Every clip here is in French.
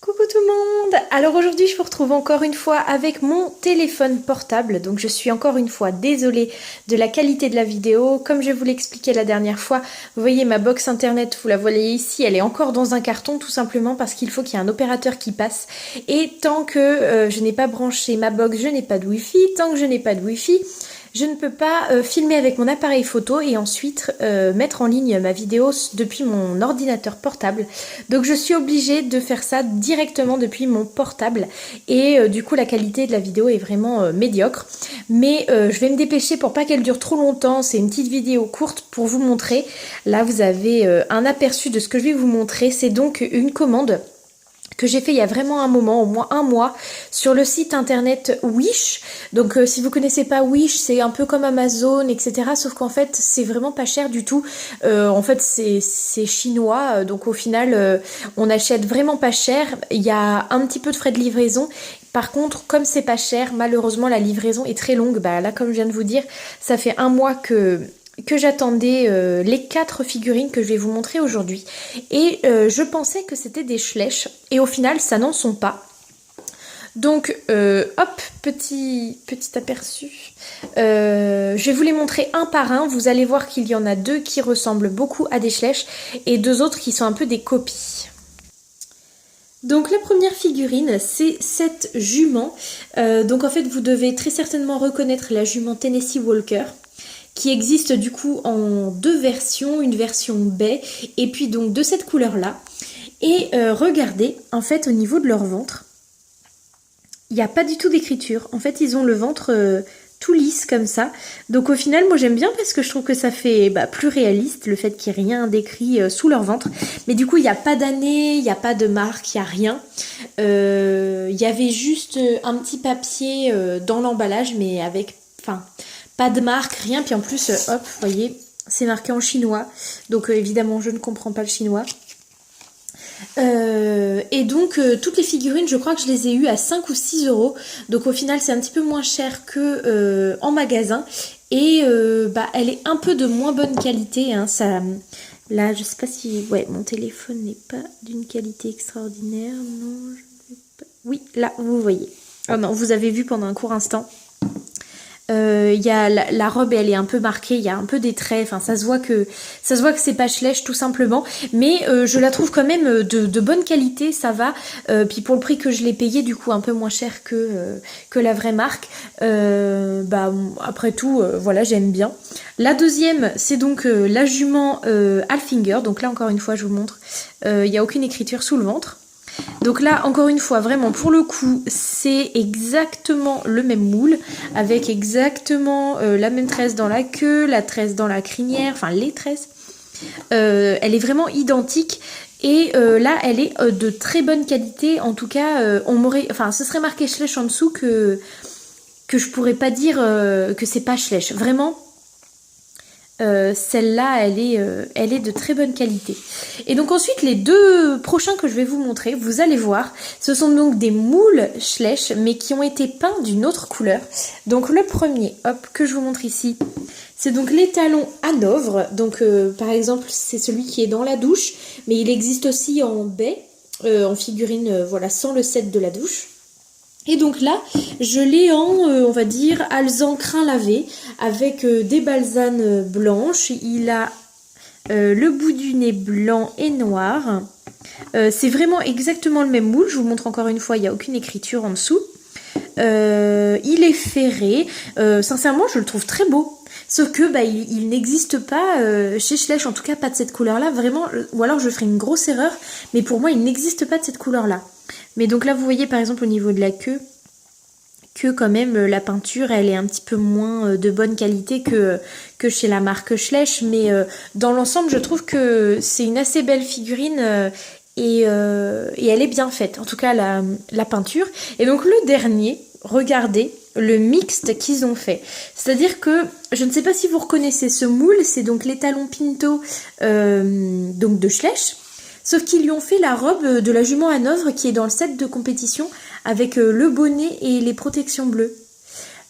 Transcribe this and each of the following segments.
Coucou tout le monde! Alors aujourd'hui je vous retrouve encore une fois avec mon téléphone portable, donc je suis encore une fois désolée de la qualité de la vidéo. Comme je vous l'expliquais la dernière fois, vous voyez ma box internet, vous la voyez ici, elle est encore dans un carton tout simplement parce qu'il faut qu'il y ait un opérateur qui passe. Et tant que je n'ai pas branché ma box, je n'ai pas de wifi, tant que je n'ai pas de wifi, je ne peux pas filmer avec mon appareil photo et ensuite mettre en ligne ma vidéo depuis mon ordinateur portable. Donc je suis obligée de faire ça directement depuis mon portable et du coup la qualité de la vidéo est vraiment médiocre. Mais je vais me dépêcher pour pas qu'elle dure trop longtemps, c'est une petite vidéo courte pour vous montrer. Là vous avez un aperçu de ce que je vais vous montrer, c'est donc une commande que j'ai fait il y a vraiment un moment, au moins un mois, sur le site internet Wish. Donc si vous connaissez pas Wish, c'est un peu comme Amazon, etc. Sauf qu'en fait, c'est vraiment pas cher du tout. En fait, c'est chinois, donc au final, on achète vraiment pas cher. Il y a un petit peu de frais de livraison. Par contre, comme c'est pas cher, malheureusement, la livraison est très longue. Bah là, comme je viens de vous dire, ça fait un mois que j'attendais les 4 figurines que je vais vous montrer aujourd'hui. Et je pensais que c'était des Schleich, et au final, ça n'en sont pas. Donc, hop, petit aperçu. Je vais vous les montrer un par un. Vous allez voir qu'il y en a 2 qui ressemblent beaucoup à des Schleich, et 2 autres qui sont un peu des copies. Donc la première figurine, c'est cette jument. Donc en fait, vous devez très certainement reconnaître la jument Tennessee Walker, qui existe du coup en 2 versions, une version baie et puis donc de cette couleur là. Et regardez, en fait au niveau de leur ventre, il n'y a pas du tout d'écriture. En fait ils ont le ventre tout lisse comme ça. Donc au final moi j'aime bien parce que je trouve que ça fait plus réaliste le fait qu'il n'y ait rien d'écrit sous leur ventre. Mais du coup il n'y a pas d'année, il n'y a pas de marque, il n'y a rien. Il y avait juste un petit papier dans l'emballage mais avec... pas de marque, rien. Puis en plus, hop, vous voyez, c'est marqué en chinois. Donc évidemment, je ne comprends pas le chinois. Et donc, toutes les figurines, je crois que je les ai eues à 5 ou 6 euros. Donc au final, c'est un petit peu moins cher que en magasin. Et elle est un peu de moins bonne qualité. Hein, ça, là, je sais pas si... Ouais, mon téléphone n'est pas d'une qualité extraordinaire. Non, je ne sais pas... Oui, là, vous voyez. Oh non, vous avez vu pendant un court instant. Y a la robe, elle est un peu marquée, il y a un peu des traits, enfin ça se voit que c'est pas Schleich tout simplement, mais je la trouve quand même de bonne qualité, ça va. Puis pour le prix que je l'ai payé, du coup un peu moins cher que la vraie marque, après tout voilà, j'aime bien. La deuxième, c'est donc la jument Alfinger. Donc là encore une fois je vous montre, il n'y a aucune écriture sous le ventre. Donc là, encore une fois, vraiment, pour le coup, c'est exactement le même moule, avec exactement la même tresse dans la queue, la tresse dans la crinière, enfin les tresses. Elle est vraiment identique. Et là, elle est de très bonne qualité. En tout cas, ce serait marqué Schleich en dessous que je pourrais pas dire que c'est pas Schleich. Vraiment. Celle-là, elle est de très bonne qualité. Et donc ensuite, les 2 prochains que je vais vous montrer, vous allez voir, ce sont donc des moules Schleich, mais qui ont été peints d'une autre couleur. Donc le premier, hop, que je vous montre ici, c'est donc l'étalon Hanovre. Donc par exemple, c'est celui qui est dans la douche, mais il existe aussi en baie, en figurine, voilà, sans le set de la douche. Et donc là, je l'ai en, on va dire, alezan crin lavé, avec des balsanes blanches. Il a le bout du nez blanc et noir. C'est vraiment exactement le même moule. Je vous montre encore une fois, il n'y a aucune écriture en dessous. Il est ferré. Sincèrement, je le trouve très beau. Sauf que il n'existe pas chez Schleich, en tout cas pas de cette couleur-là. Vraiment, ou alors je ferai une grosse erreur. Mais pour moi, il n'existe pas de cette couleur-là. Mais donc là, vous voyez par exemple au niveau de la queue, que quand même la peinture, elle est un petit peu moins de bonne qualité que chez la marque Schleich. Mais dans l'ensemble, je trouve que c'est une assez belle figurine et elle est bien faite. En tout cas, la peinture. Et donc le dernier, regardez le mixte qu'ils ont fait. C'est-à-dire que, je ne sais pas si vous reconnaissez ce moule, c'est donc l'étalon Pinto donc de Schleich. Sauf qu'ils lui ont fait la robe de la jument Hanovre qui est dans le set de compétition avec le bonnet et les protections bleues.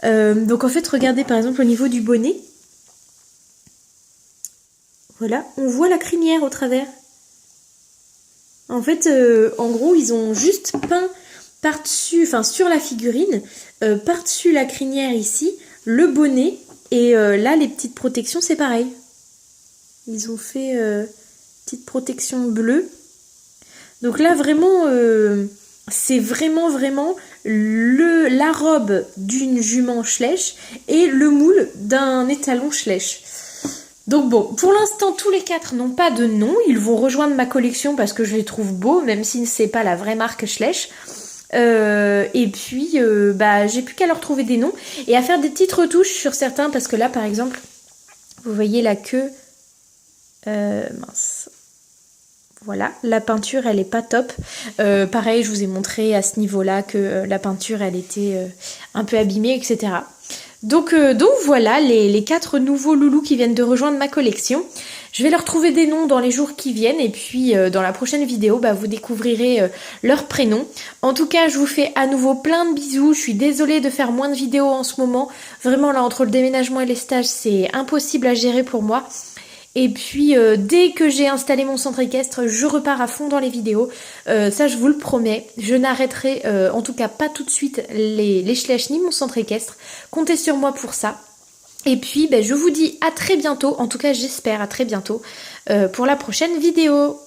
Donc en fait, regardez par exemple au niveau du bonnet. Voilà, on voit la crinière au travers. En fait, en gros, ils ont juste peint par-dessus, enfin sur la figurine, par-dessus la crinière ici, le bonnet, et là, les petites protections, c'est pareil. Ils ont fait petite protection bleue. Donc là, vraiment, c'est vraiment la robe d'une jument Schleich et le moule d'un étalon Schleich. Donc bon, pour l'instant, tous les 4 n'ont pas de nom. Ils vont rejoindre ma collection parce que je les trouve beaux, même si c'est pas la vraie marque Schleich. Et puis, j'ai plus qu'à leur trouver des noms et à faire des petites retouches sur certains parce que là, par exemple, vous voyez la queue. Mince. Voilà, la peinture, elle est pas top. Pareil, je vous ai montré à ce niveau-là que la peinture, elle était un peu abîmée, etc. Donc voilà, les 4 nouveaux loulous qui viennent de rejoindre ma collection. Je vais leur trouver des noms dans les jours qui viennent et puis dans la prochaine vidéo, vous découvrirez leurs prénoms. En tout cas, je vous fais à nouveau plein de bisous. Je suis désolée de faire moins de vidéos en ce moment. Vraiment, là, entre le déménagement et les stages, c'est impossible à gérer pour moi. Et puis dès que j'ai installé mon centre équestre, je repars à fond dans les vidéos. Ça, je vous le promets. Je n'arrêterai en tout cas pas tout de suite les Schleich ni mon centre équestre. Comptez sur moi pour ça. Et puis je vous dis à très bientôt, en tout cas j'espère à très bientôt pour la prochaine vidéo.